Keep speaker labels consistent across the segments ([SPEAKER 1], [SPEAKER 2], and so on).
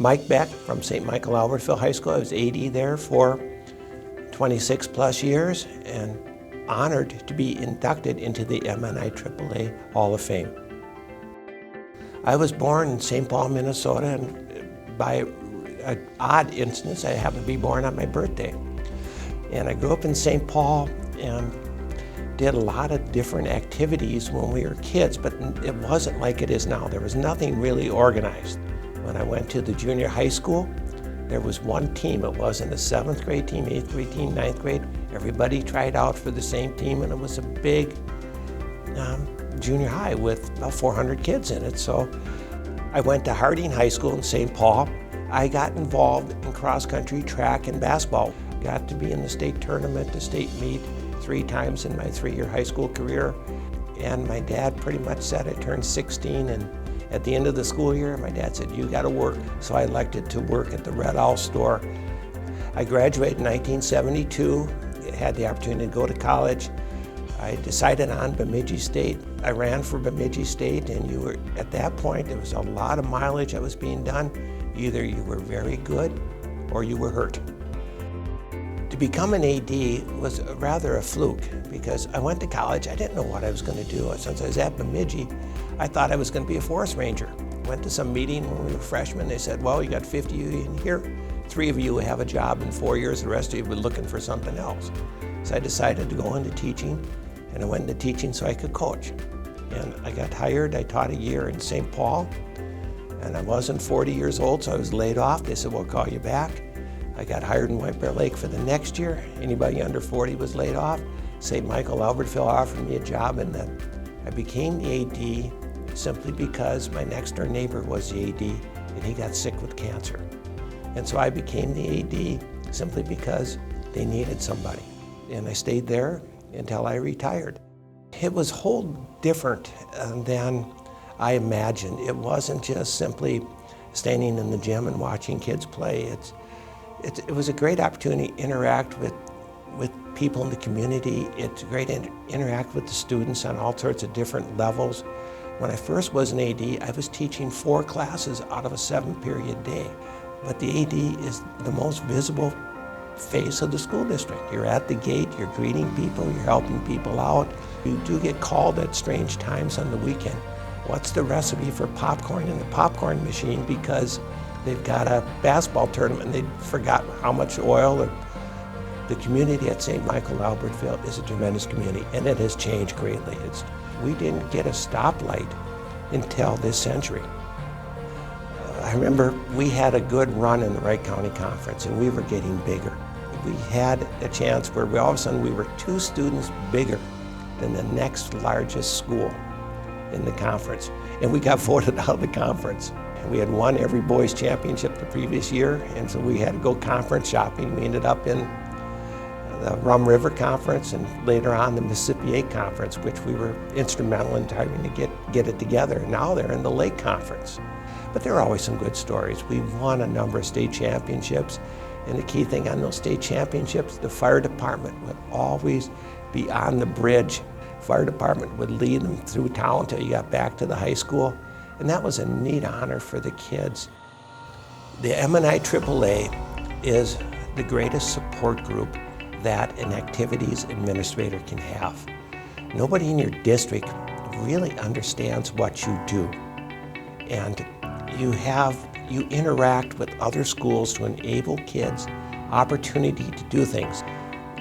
[SPEAKER 1] Mike Beck from St. Michael Albertville High School. I was AD there for 26 plus years and honored to be inducted into the MnIAAA Hall of Fame. I was born in St. Paul, Minnesota, and by an odd instance, I happened to be born on my birthday. And I grew up in St. Paul and did a lot of different activities when we were kids, but it wasn't like it is now. There was nothing really organized. When I went to the junior high school, there was one team. It wasn't a 7th grade team, 8th grade team, 9th grade. Everybody tried out for the same team, and it was a big junior high with about 400 kids in it. So I went to Harding High School in St. Paul. I got involved in cross-country, track, and basketball. Got to be in the state tournament, the state meet 3 times in my 3-year high school career. And my dad pretty much said I turned 16, and at the end of the school year, my dad said, "You gotta work." So I elected to work at the Red Owl store. I graduated in 1972, had the opportunity to go to college. I decided on Bemidji State. I ran for Bemidji State, and at that point, there was a lot of mileage that was being done. Either you were very good or you were hurt. To become an AD was rather a fluke because I went to college. I didn't know what I was going to do. Since I was at Bemidji, I thought I was going to be a forest ranger. Went to some meeting when we were freshmen. They said, "Well, you got 50 of you in here. 3 of you will have a job in 4 years. The rest of you will be looking for something else." So I decided to go into teaching, and I went into teaching so I could coach. And I got hired. I taught a year in St. Paul, and I wasn't 40 years old, so I was laid off. They said, "We'll call you back." I got hired in White Bear Lake for the next year. Anybody under 40 was laid off. St. Michael Albertville offered me a job, and then I became the AD simply because my next door neighbor was the AD, and he got sick with cancer. And so I became the AD simply because they needed somebody. And I stayed there until I retired. It was whole different than I imagined. It wasn't just simply standing in the gym and watching kids play. It was a great opportunity to interact with people in the community. It's great to interact with the students on all sorts of different levels. When I first was an AD, I was teaching 4 classes out of a 7-period day. But the AD is the most visible face of the school district. You're at the gate, you're greeting people, you're helping people out. You do get called at strange times on the weekend. What's the recipe for popcorn in the popcorn machine? Because they've got a basketball tournament and they forgot how much oil. The community at St. Michael Albertville is a tremendous community, and it has changed greatly. We didn't get a stoplight until this century. I remember we had a good run in the Wright County Conference, and we were getting bigger. We had a chance where all of a sudden we were 2 students bigger than the next largest school in the conference, and we got voted out of the conference. We had won every boys championship the previous year, and so we had to go conference shopping. We ended up in the Rum River Conference and later on the Mississippi 8 Conference, which we were instrumental in trying to get it together. Now they're in the Lake Conference. But there are always some good stories. We've won a number of state championships, and the key thing on those state championships, the fire department would always be on the bridge. Fire department would lead them through town until you got back to the high school. And that was a neat honor for the kids. The MnIAAA is the greatest support group that an activities administrator can have. Nobody in your district really understands what you do. And you interact with other schools to enable kids opportunity to do things.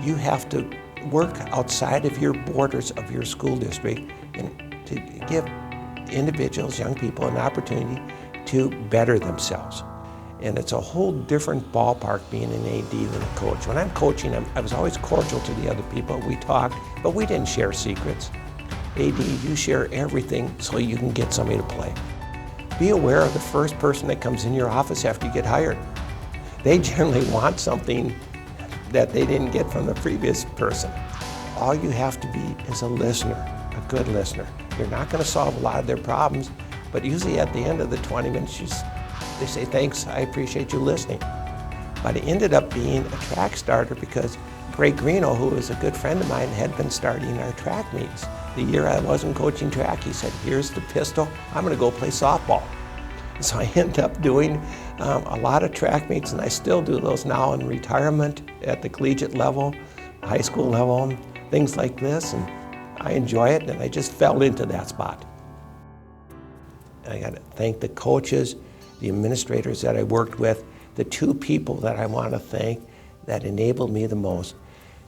[SPEAKER 1] You have to work outside of your borders of your school district and to give individuals, young people, an opportunity to better themselves. And it's a whole different ballpark being an AD than a coach. When I'm coaching, I was always cordial to the other people. We talked, but we didn't share secrets. AD, you share everything so you can get somebody to play. Be aware of the first person that comes in your office after you get hired. They generally want something that they didn't get from the previous person. All you have to be is a listener, a good listener. You're not going to solve a lot of their problems, but usually at the end of the 20 minutes, they say, "Thanks, I appreciate you listening." But it ended up being a track starter because Greg Greeno, who was a good friend of mine, had been starting our track meets. The year I wasn't coaching track, he said, "Here's the pistol, I'm going to go play softball." So I end up doing a lot of track meets, and I still do those now in retirement at the collegiate level, high school level, things like this, and I enjoy it, and I just fell into that spot. I got to thank the coaches, the administrators that I worked with, the two people that I want to thank that enabled me the most.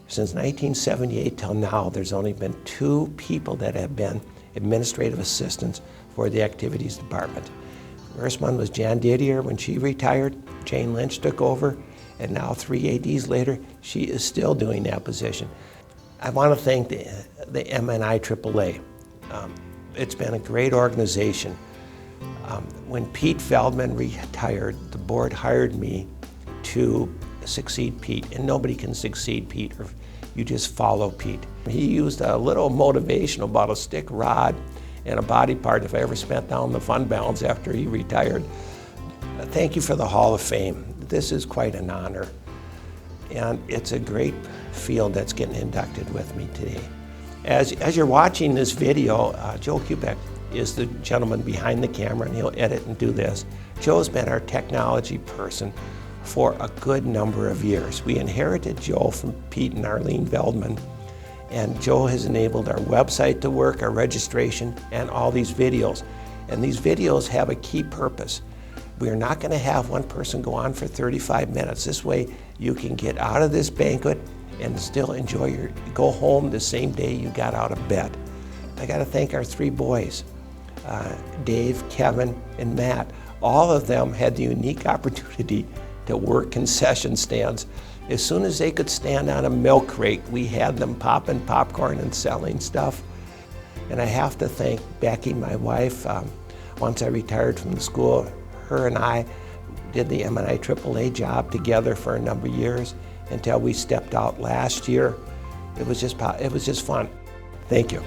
[SPEAKER 1] Since 1978 till now, there's only been two people that have been administrative assistants for the activities department. The first one was Jan Didier. When she retired, Jane Lynch took over, and now 3 ADs later, she is still doing that position. I want to thank the MnIAAA. It's been a great organization. When Pete Feldman retired, the board hired me to succeed Pete, and nobody can succeed Pete if you just follow Pete. He used a little motivation about a stick rod and a body part if I ever spent down the fund balance after he retired. Thank you for the Hall of Fame. This is quite an honor, and it's a great field that's getting inducted with me today. As you're watching this video, Joe Kubek is the gentleman behind the camera, and he'll edit and do this. Joe's been our technology person for a good number of years. We inherited Joe from Pete and Arlene Veldman, and Joe has enabled our website to work, our registration, and all these videos. And these videos have a key purpose. We're not going to have one person go on for 35 minutes. This way you can get out of this banquet and still enjoy go home the same day you got out of bed. I got to thank our three boys, Dave, Kevin, and Matt. All of them had the unique opportunity to work concession stands. As soon as they could stand on a milk crate, we had them popping popcorn and selling stuff. And I have to thank Becky, my wife. Once I retired from the school, her and I did the MnIAAA job together for a number of years until we stepped out last year. It was just fun. Thank you.